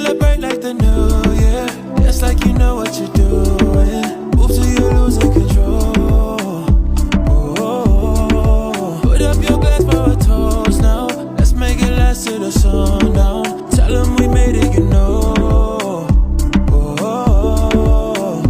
celebrate like the new year. Dance like you know what you're doing. Move till you're losing control. Oh, put up your glass for a toast now. Let's make it last till the sundown. Tell them we made it, you know. Oh,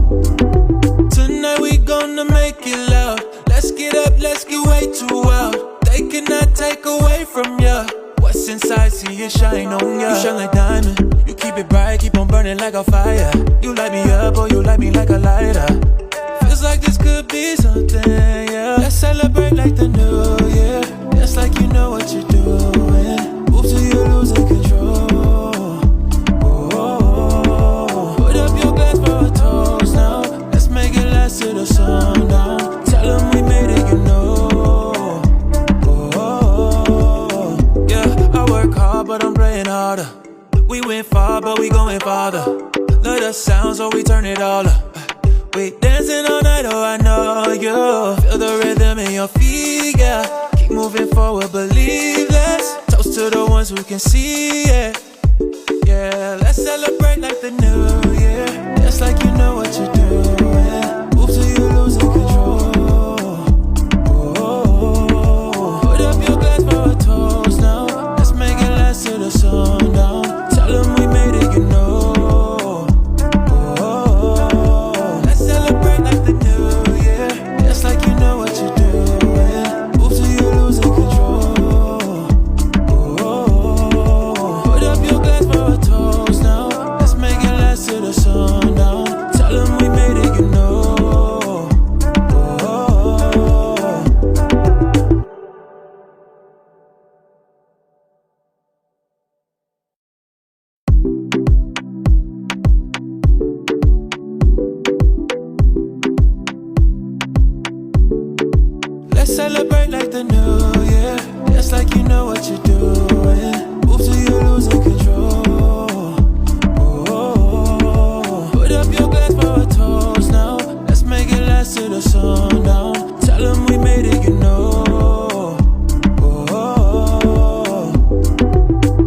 tonight we gonna make it loud. Let's get up, let's get way too wild. They cannot take away from ya. What's inside, see it shine on ya. You shine like diamond. You keep it bright, keep on burning like a fire. You light me up, or you light me like a lighter. Feels like this could be something, yeah. Let's celebrate like the new year. Dance like you know what you're doing. Move till you're losing control. Oh, put up your glass for a toast now. Let's make it last till the sundown. Tell them we made it, you know. But I'm praying harder. We went far, but we going farther. Love the sound, so we turn it all up. We dancing all night, oh I know you. Feel the rhythm in your feet, yeah. Keep moving forward, believe less. Toast to the ones who can see it. Yeah, let's celebrate like the new year. Just like you know what you're doing. Move till you're losing control. Oh, put up your glass for a toast now. To the sundown, tell them we made it, you know. Oh, let's celebrate like the new year. Just like you know what you're doing. Move till you're losing control. Oh, put up your glass for a toast now. Let's make it last to the sundown. Tell them we made it, you know. Celebrate like the new year. Just like you know what you're doing. Move till you're losing control. Oh, put up your glass for a toast now. Let's make it last till the sundown. Tell them we made it, you know. Oh,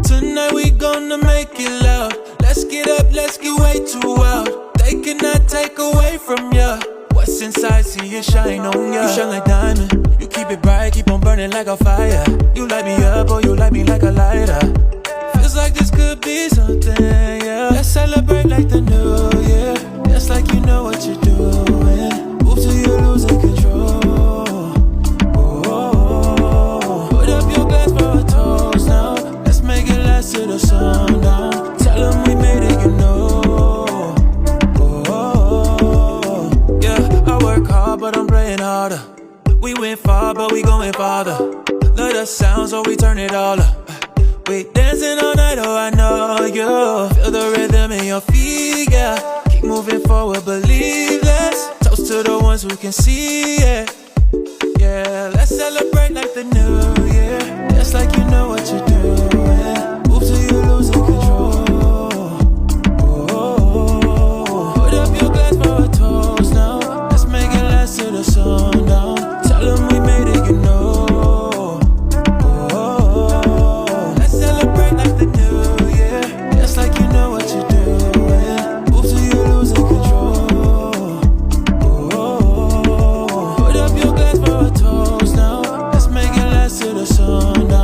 tonight we gonna make it loud. Let's get up, let's get way too wild. They cannot take away from ya. What's inside, see it shine on ya. You shine like diamond. You keep it bright, keep on burning like a fire. You light me up, or you light me like a lighter. Feels like this could be something, yeah. Let's celebrate like the new year. Just like you know what you're doing. Move till you're losing control. Oh, put up your glass for a toast now. Let's make it last till the sundown. Tell them we made it, you know. But I'm praying harder. We went far, but we going farther. Love the sound, so we turn it all up. We dancing all night, oh I know you. Feel the rhythm in your feet, yeah. Keep moving forward, believe less. Toast to the ones who can see it. Yeah, let's celebrate like the new year. Just like you know what you're doing. Move till you're losing control. Oh, put up your glass for a toast now. To the sundown, tell them we made it, you know. Oh, let's celebrate like the new year. Just like you know what you're doing. Move till you're losing control. Oh, put up your glass for a toast now. Let's make it last to the sundown.